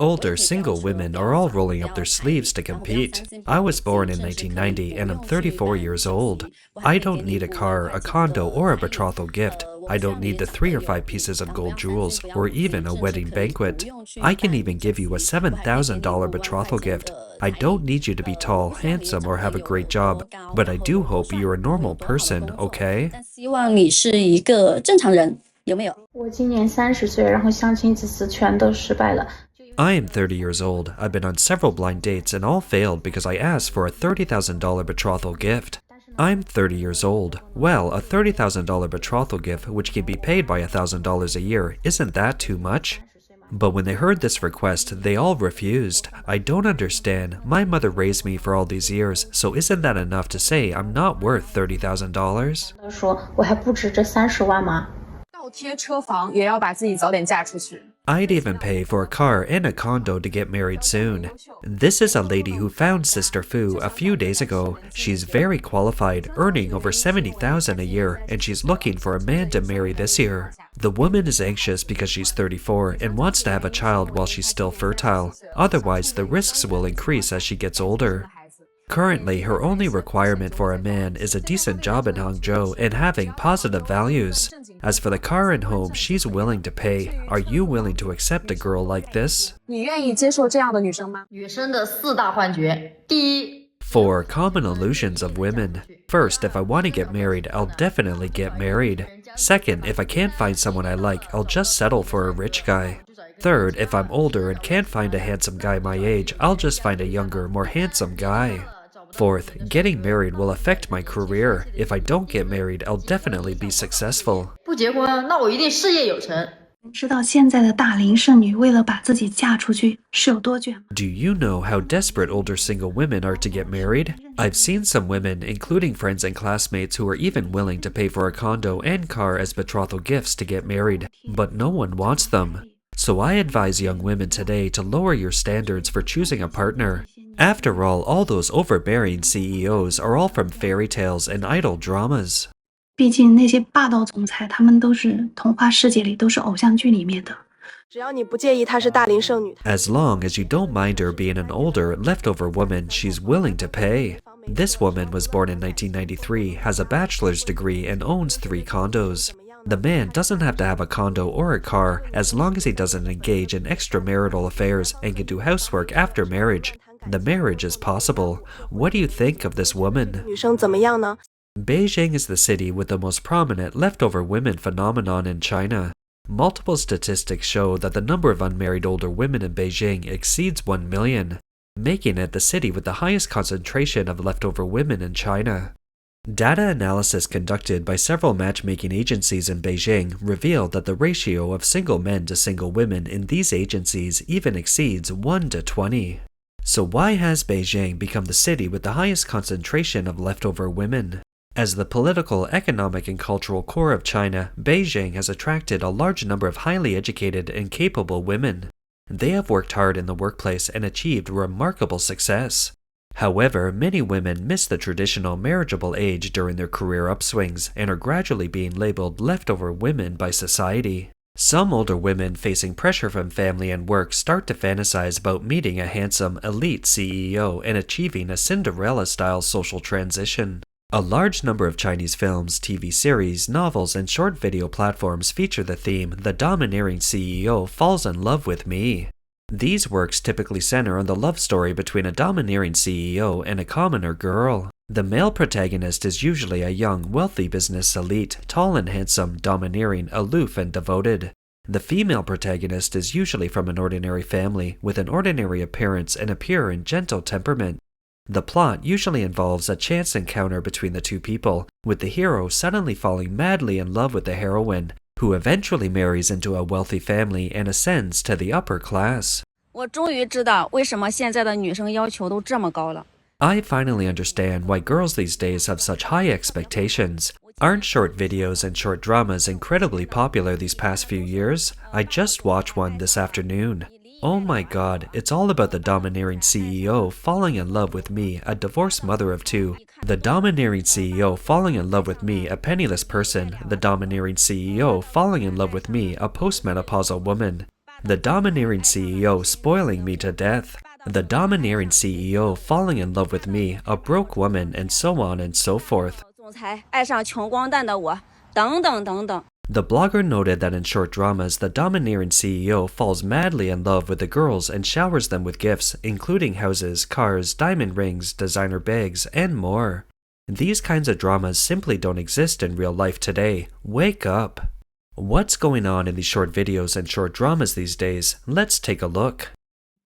Older single women are all rolling up their sleeves to compete. I was born in 1990 and I'm 34 years old. I don't need a car, a condo, or a betrothal gift. I don't need the 3 or 5 pieces of gold jewels or even a wedding banquet. I can even give you a $7,000 betrothal gift. I don't need you to be tall, handsome, or have a great job, but I do hope you're a normal person, okay? 我今年30岁，然后相亲几次全都失败了。I am 30 years old. I've been on several blind dates and all failed because I asked for a $30,000 betrothal gift. I'm 30 years old. Well, a $30,000 betrothal gift, which can be paid by $1,000 a year, isn't that too much? But when they heard this request, they all refused. I don't understand. My mother raised me for all these years, so isn't that enough to say I'm not worth $30,000? 说我还不值这30万吗？ I'd even pay for a car and a condo to get married soon. This is a lady who found Sister Fu a few days ago. She's very qualified, earning over $70,000 a year, and she's looking for a man to marry this year. The woman is anxious because she's 34 and wants to have a child while she's still fertile. Otherwise, the risks will increase as she gets older. Currently, her only requirement for a man is a decent job in Hangzhou and having positive values. As for the car and home, she's willing to pay. Are you willing to accept a girl like this? 你愿意接受这样的女生吗？女生的4大幻觉，第一。 4 common illusions of women. First, if I want to get married, I'll definitely get married. Second, if I can't find someone I like, I'll just settle for a rich guy. Third, if I'm older and can't find a handsome guy my age, I'll just find a younger, more handsome guy. Fourth, getting married will affect my career. If I don't get married, I'll definitely be successful. 不结婚，那我一定事业有成。知道现在的大龄剩女为了把自己嫁出去是有多卷吗？ Do you know how desperate older single women are to get married? I've seen some women, including friends and classmates, who are even willing to pay for a condo and car as betrothal gifts to get married, but no one wants them. So I advise young women today to lower your standards for choosing a partner. After all those overbearing CEOs are all from fairy tales and idol dramas. 毕竟那些霸道总裁，他们都是童话世界里，都是偶像剧里面的。只要你不介意她是大龄剩女。 As long as you don't mind her being an older, leftover woman, she's willing to pay. This woman was born in 1993, has a bachelor's degree, and owns 3 condos. The man doesn't have to have a condo or a car as long as he doesn't engage in extramarital affairs and can do housework after marriage. The marriage is possible. What do you think of this woman? 女生怎么样呢？ Beijing is the city with the most prominent leftover women phenomenon in China. Multiple statistics show that the number of unmarried older women in Beijing exceeds 1 million, making it the city with the highest concentration of leftover women in China. Data analysis conducted by several matchmaking agencies in Beijing revealed that the ratio of single men to single women in these agencies even exceeds 1 to 20. So why has Beijing become the city with the highest concentration of leftover women? As the political, economic, and cultural core of China, Beijing has attracted a large number of highly educated and capable women. They have worked hard in the workplace and achieved remarkable success. However, many women miss the traditional marriageable age during their career upswings and are gradually being labeled leftover women by society. Some older women facing pressure from family and work start to fantasize about meeting a handsome, elite CEO and achieving a Cinderella-style social transition. A large number of Chinese films, TV series, novels, and short video platforms feature the theme, "The domineering CEO falls in love with me." These works typically center on the love story between a domineering CEO and a commoner girl. The male protagonist is usually a young, wealthy business elite, tall and handsome, domineering, aloof, and devoted. The female protagonist is usually from an ordinary family, with an ordinary appearance and a pure and gentle temperament. The plot usually involves a chance encounter between the two people, with the hero suddenly falling madly in love with the heroine, who eventually marries into a wealthy family and ascends to the upper class. 我终于知道为什么现在的女生要求都这么高了。 I finally understand why girls these days have such high expectations. Aren't short videos and short dramas incredibly popular these past few years? I just watched one this afternoon. Oh my god, it's all about the domineering CEO falling in love with me, a divorced mother of two. The domineering CEO falling in love with me, a penniless person. The domineering CEO falling in love with me, a postmenopausal woman. The domineering CEO spoiling me to death. The domineering CEO falling in love with me, a broke woman, and so on and so forth. 总裁爱上穷光蛋的我，等等等等。 The blogger noted that in short dramas, the domineering CEO falls madly in love with the girls and showers them with gifts, including houses, cars, diamond rings, designer bags, and more. These kinds of dramas simply don't exist in real life today. Wake up! What's going on in these short videos and short dramas these days? Let's take a look.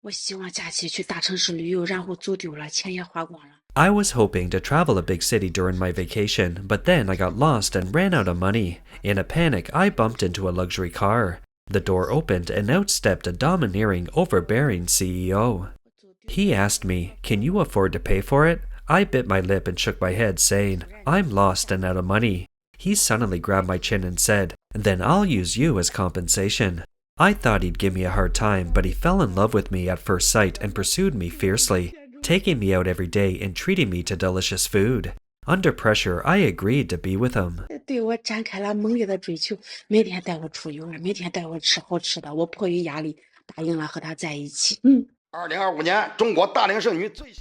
我希望假期去大城市旅游，然后走丢了，钱也花光了。 I was hoping to travel a big city during my vacation, but then I got lost and ran out of money. In a panic, I bumped into a luxury car. The door opened and out stepped a domineering, overbearing CEO. He asked me, "Can you afford to pay for it?" I bit my lip and shook my head, saying, "I'm lost and out of money." He suddenly grabbed my chin and said, "Then I'll use you as compensation." I thought he'd give me a hard time, but he fell in love with me at first sight and pursued me fiercely, taking me out every day and treating me to delicious food. Under pressure, I agreed to be with him. 对我展开了猛烈的追求，每天带我出游玩，每天带我吃好吃的。我迫于压力，答应了和他在一起。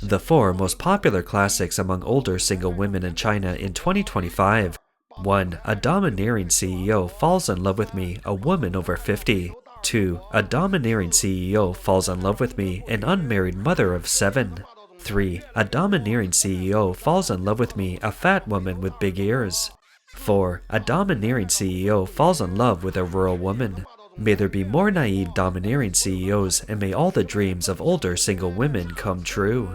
The four most popular classics among older single women in China in 2025. 1. A domineering CEO falls in love with me, a woman over 50. 2. A domineering CEO falls in love with me, an unmarried mother of 7. 3. A domineering CEO falls in love with me, a fat woman with big ears. 4. A domineering CEO falls in love with a rural woman. May there be more naive domineering CEOs, and may all the dreams of older single women come true.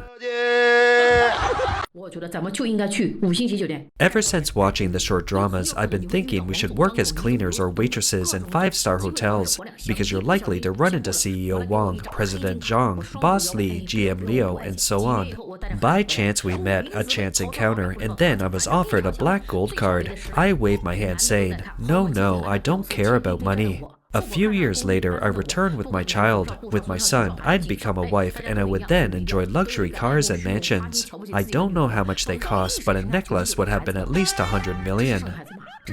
Ever since watching the short dramas, I've been thinking we should work as cleaners or waitresses in 5-star hotels, because you're likely to run into CEO Wang, President Zhang, Boss Li, GM Liu, and so on. By chance we met, a chance encounter, and then I was offered a black gold card. I waved my hand saying, no, I don't care about money. A few years later, I returned with my child. With my son, I'd become a wife, and I would then enjoy luxury cars and mansions. I don't know how much they cost, but a necklace would have been at least 100 million.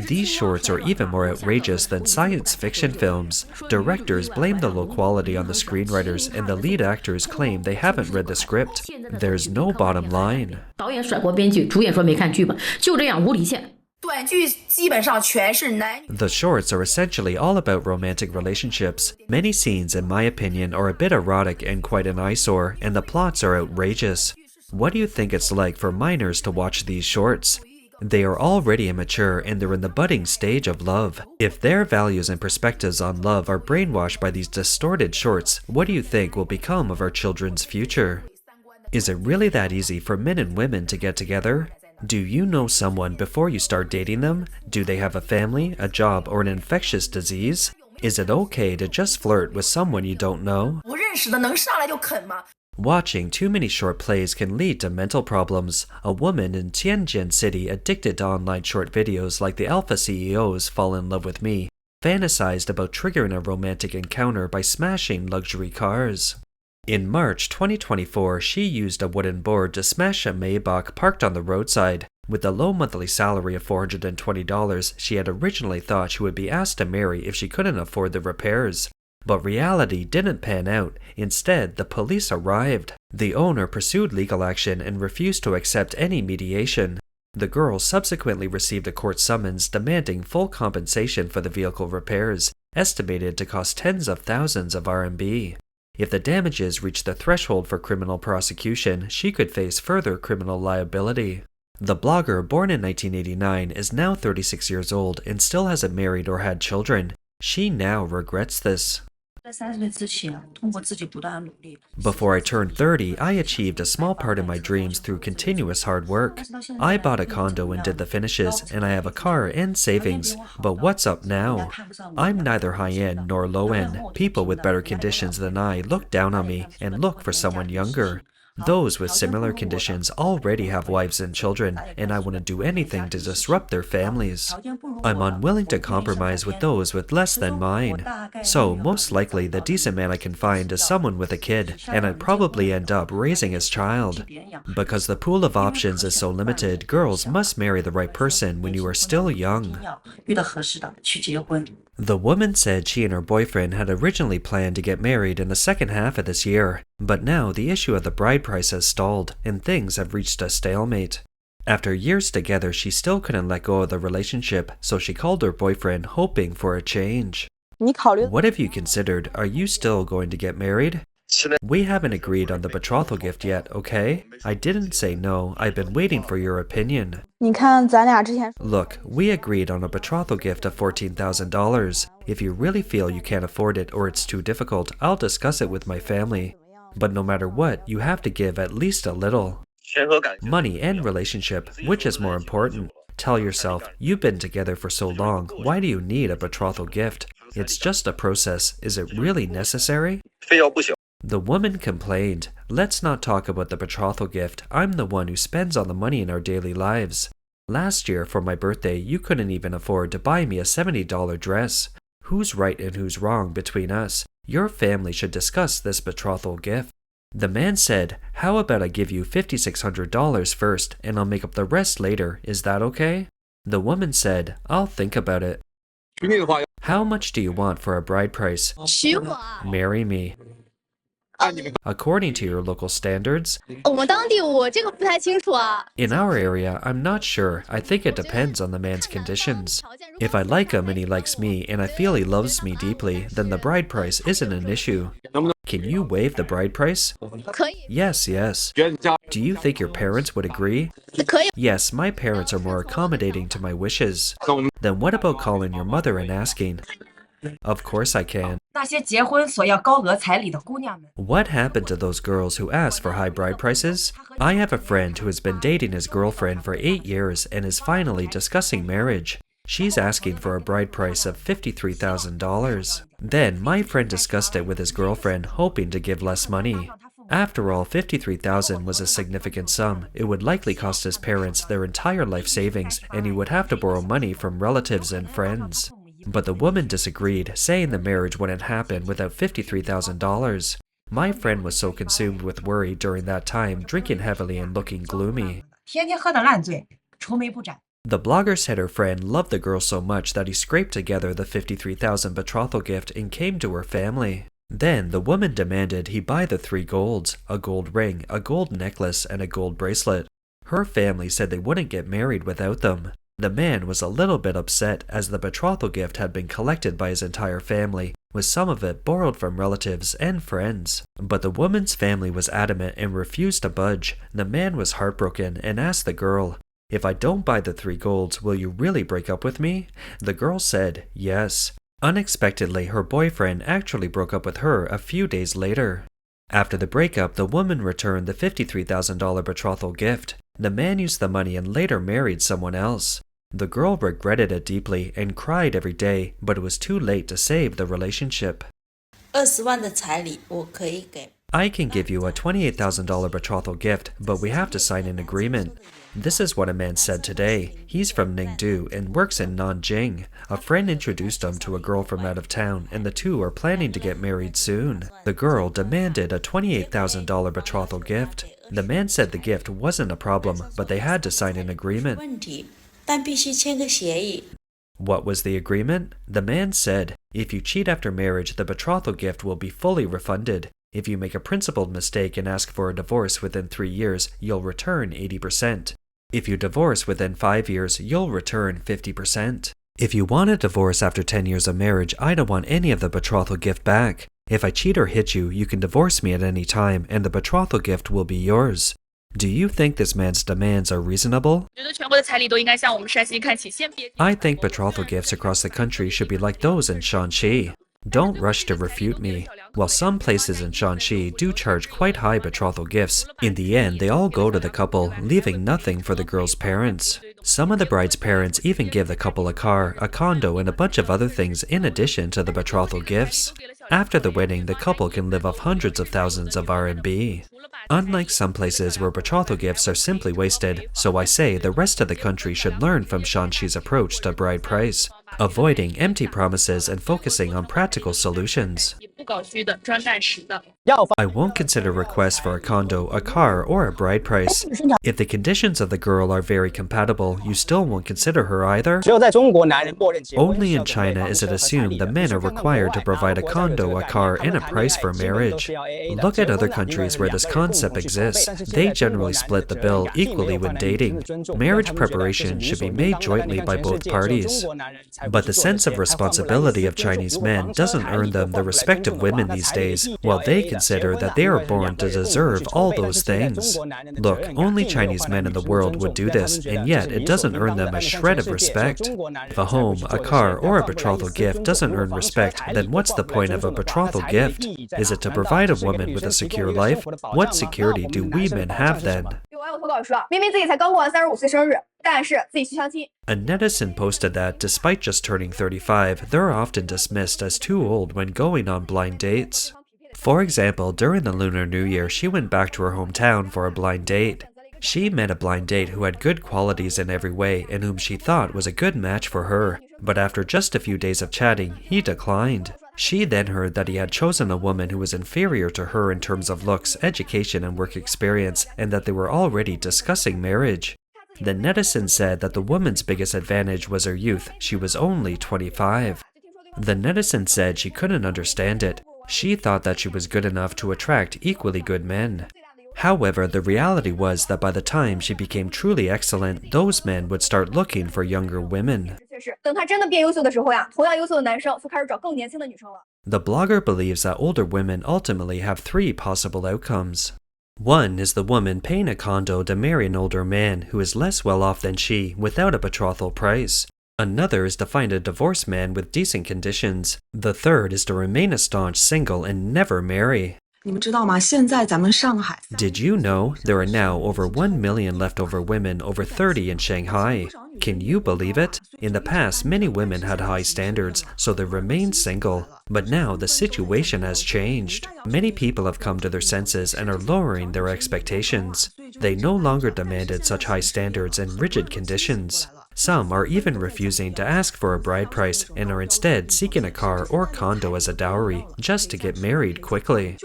These shorts are even more outrageous than science fiction films. Directors blame the low quality on the screenwriters, and the lead actors claim they haven't read the script. There's no bottom line. 导演甩锅编剧，主演说没看剧本，就这样无底线。 The shorts are essentially all about romantic relationships. Many scenes, in my opinion, are a bit erotic and quite an eyesore, and the plots are outrageous. What do you think it's like for minors to watch these shorts? They are already immature and they're in the budding stage of love. If their values and perspectives on love are brainwashed by these distorted shorts, what do you think will become of our children's future? Is it really that easy for men and women to get together? Do you know someone before you start dating them? Do they have a family, a job, or an infectious disease? Is it okay to just flirt with someone you don't know? Watching too many short plays can lead to mental problems. A woman in Tianjin City addicted to online short videos like the Alpha CEOs Fall in Love with Me fantasized about triggering a romantic encounter by smashing luxury cars. In March 2024, she used a wooden board to smash a Maybach parked on the roadside. With a low monthly salary of $420, she had originally thought she would be asked to marry if she couldn't afford the repairs. But reality didn't pan out. Instead, the police arrived. The owner pursued legal action and refused to accept any mediation. The girl subsequently received a court summons demanding full compensation for the vehicle repairs, estimated to cost tens of thousands of RMB. If the damages reach the threshold for criminal prosecution, she could face further criminal liability. The blogger, born in 1989, is now 36 years old and still hasn't married or had children. She now regrets this. Before I turned 30, I achieved a small part of my dreams through continuous hard work. I bought a condo and did the finishes, and I have a car and savings. But what's up now? I'm neither high-end nor low-end. People with better conditions than I look down on me and look for someone younger. Those with similar conditions already have wives and children, and I wouldn't do anything to disrupt their families. I'm unwilling to compromise with those with less than mine. So, most likely, the decent man I can find is someone with a kid, and I'd probably end up raising his child. Because the pool of options is so limited, girls must marry the right person when you are still young. The woman said she and her boyfriend had originally planned to get married in the second half of this year, but now the issue of the bride price has stalled, and things have reached a stalemate. After years together, she still couldn't let go of the relationship, so she called her boyfriend hoping for a change. What have you considered? Are you still going to get married? We haven't agreed on the betrothal gift yet, okay? I didn't say no, I've been waiting for your opinion. Look, we agreed on a betrothal gift of $14,000. If you really feel you can't afford it or it's too difficult, I'll discuss it with my family. But no matter what, you have to give at least a little. Money and relationship, which is more important? Tell yourself, you've been together for so long, why do you need a betrothal gift? It's just a process, is it really necessary? The woman complained, let's not talk about the betrothal gift, I'm the one who spends all the money in our daily lives. Last year, for my birthday, you couldn't even afford to buy me a $70 dress. Who's right and who's wrong between us? Your family should discuss this betrothal gift. The man said, how about I give you $5,600 first and I'll make up the rest later, is that okay? The woman said, I'll think about it. How much do you want for a bride price? Marry me. According to your local standards? In our area, I'm not sure. I think it depends on the man's conditions. If I like him and he likes me and I feel he loves me deeply, then the bride price isn't an issue. Can you waive the bride price? Yes. Do you think your parents would agree? Yes, my parents are more accommodating to my wishes. Then what about calling your mother and asking? Of course I can. What happened to those girls who asked for high bride prices? I have a friend who has been dating his girlfriend for 8 years and is finally discussing marriage. She's asking for a bride price of $53,000. Then my friend discussed it with his girlfriend, hoping to give less money. After all, $53,000 was a significant sum. It would likely cost his parents their entire life savings, and he would have to borrow money from relatives and friends. But the woman disagreed, saying the marriage wouldn't happen without $53,000. My friend was so consumed with worry during that time, drinking heavily and looking gloomy. The blogger said her friend loved the girl so much that he scraped together the $53,000 betrothal gift and came to her family. Then the woman demanded he buy the 3 golds, a gold ring, a gold necklace, and a gold bracelet. Her family said they wouldn't get married without them. The man was a little bit upset as the betrothal gift had been collected by his entire family, with some of it borrowed from relatives and friends. But the woman's family was adamant and refused to budge. The man was heartbroken and asked the girl, if I don't buy the 3 golds, will you really break up with me? The girl said yes. Unexpectedly, her boyfriend actually broke up with her a few days later. After the breakup, the woman returned the $53,000 betrothal gift. The man used the money and later married someone else. The girl regretted it deeply and cried every day, but it was too late to save the relationship. I can give you a $28,000 betrothal gift, but we have to sign an agreement. This is what a man said today. He's from Ningdu and works in Nanjing. A friend introduced him to a girl from out of town, and the two are planning to get married soon. The girl demanded a $28,000 betrothal gift. The man said the gift wasn't a problem, but they had to sign an agreement. What was the agreement? The man said, if you cheat after marriage, the betrothal gift will be fully refunded. If you make a principled mistake and ask for a divorce within 3 years, you'll return 80%. If you divorce within 5 years, you'll return 50%. If you want a divorce after 10 years of marriage, I don't want any of the betrothal gift back. If I cheat or hit you, you can divorce me at any time, and the betrothal gift will be yours. Do you think this man's demands are reasonable? I think betrothal gifts across the country should be like those in Shanxi. Don't rush to refute me. While some places in Shanxi do charge quite high betrothal gifts, in the end they all go to the couple, leaving nothing for the girl's parents. Some of the bride's parents even give the couple a car, a condo, and a bunch of other things in addition to the betrothal gifts. After the wedding, the couple can live off hundreds of thousands of RMB. Unlike some places where betrothal gifts are simply wasted, so I say the rest of the country should learn from Shanxi's approach to bride price, avoiding empty promises and focusing on practical solutions. I won't consider requests for a condo, a car, or a bride price. If the conditions of the girl are very compatible, you still won't consider her either. Only in China is it assumed that men are required to provide a condo, a car, and a price for marriage. Look at other countries where this concept exists. They generally split the bill equally when dating. Marriage preparation should be made jointly by both parties. But the sense of responsibility of Chinese men doesn't earn them the respect of women these days, while they consider that they are born to deserve all those things. Look, only Chinese men in the world would do this, and yet it doesn't earn them a shred of respect. If a home, a car, or a betrothal gift doesn't earn respect, then what's the point of a betrothal gift? Is it to provide a woman with a secure life? What security do we men have then? A netizen posted that, despite just turning 35, they're often dismissed as too old when going on blind dates. For example, during the Lunar New Year, she went back to her hometown for a blind date. She met a blind date who had good qualities in every way and whom she thought was a good match for her, but after just a few days of chatting, he declined. She then heard that he had chosen a woman who was inferior to her in terms of looks, education, and work experience, and that they were already discussing marriage. The netizen said that the woman's biggest advantage was her youth. She was only 25. The netizen said she couldn't understand it. She thought that she was good enough to attract equally good men. However, the reality was that by the time she became truly excellent, those men would start looking for younger women. The blogger believes that older women ultimately have three possible outcomes. One is the woman paying a condo to marry an older man who is less well off than she without a betrothal price. Another is to find a divorced man with decent conditions. The third is to remain a staunch single and never marry. Did you know there are now over 1 million leftover women over 30 in Shanghai? Can you believe it? In the past, many women had high standards, so they remained single. But now the situation has changed. Many people have come to their senses and are lowering their expectations. They no longer demanded such high standards and rigid conditions. Some are even refusing to ask for a bride price and are instead seeking a car or condo as a dowry just to get married quickly.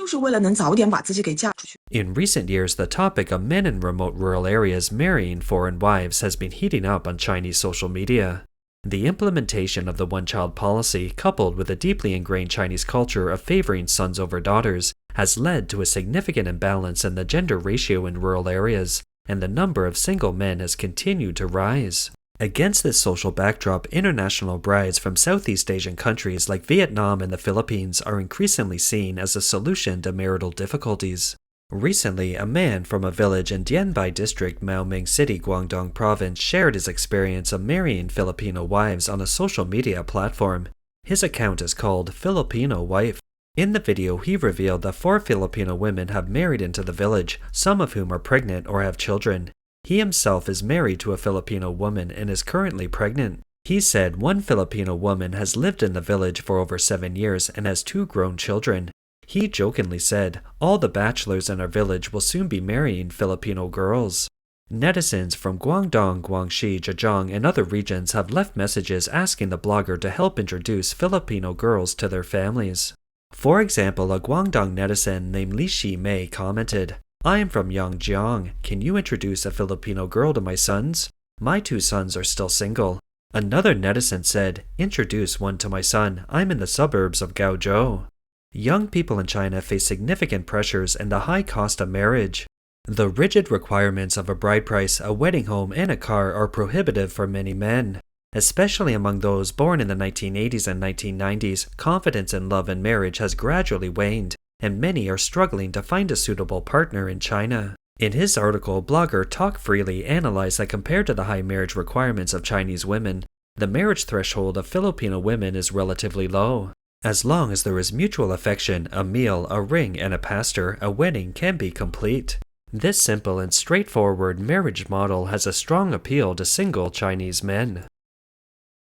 In recent years, the topic of men in remote rural areas marrying foreign wives has been heating up on Chinese social media. The implementation of the one-child policy, coupled with a deeply ingrained Chinese culture of favoring sons over daughters, has led to a significant imbalance in the gender ratio in rural areas, and the number of single men has continued to rise. Against this social backdrop, international brides from Southeast Asian countries like Vietnam and the Philippines are increasingly seen as a solution to marital difficulties. Recently, a man from a village in Dien Bai District, Maoming City, Guangdong Province, shared his experience of marrying Filipino wives on a social media platform. His account is called Filipino Wife. In the video, he revealed that 4 Filipino women have married into the village, some of whom are pregnant or have children. He himself is married to a Filipino woman and is currently pregnant. He said one Filipino woman has lived in the village for over 7 years and has 2 grown children. He jokingly said, all the bachelors in our village will soon be marrying Filipino girls. Netizens from Guangdong, Guangxi, Zhejiang, and other regions have left messages asking the blogger to help introduce Filipino girls to their families. For example, a Guangdong netizen named Li Shi Mei commented, I am from Yangjiang. Can you introduce a Filipino girl to my sons? My 2 sons are still single. Another netizen said, introduce one to my son. I'm in the suburbs of Gaozhou. Young people in China face significant pressures and the high cost of marriage. The rigid requirements of a bride price, a wedding home, and a car are prohibitive for many men. Especially among those born in the 1980s and 1990s, confidence in love and marriage has gradually waned, and many are struggling to find a suitable partner in China. In his article, blogger Talk Freely analyzed that compared to the high marriage requirements of Chinese women, the marriage threshold of Filipino women is relatively low. As long as there is mutual affection, a meal, a ring, and a pastor, a wedding can be complete. This simple and straightforward marriage model has a strong appeal to single Chinese men.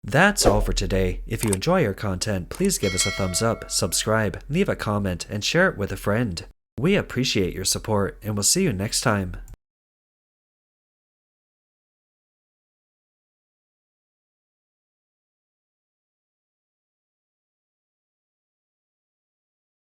That's all for today. If you enjoy our content, please give us a thumbs up, subscribe, leave a comment, and share it with a friend. We appreciate your support, and we'll see you next time.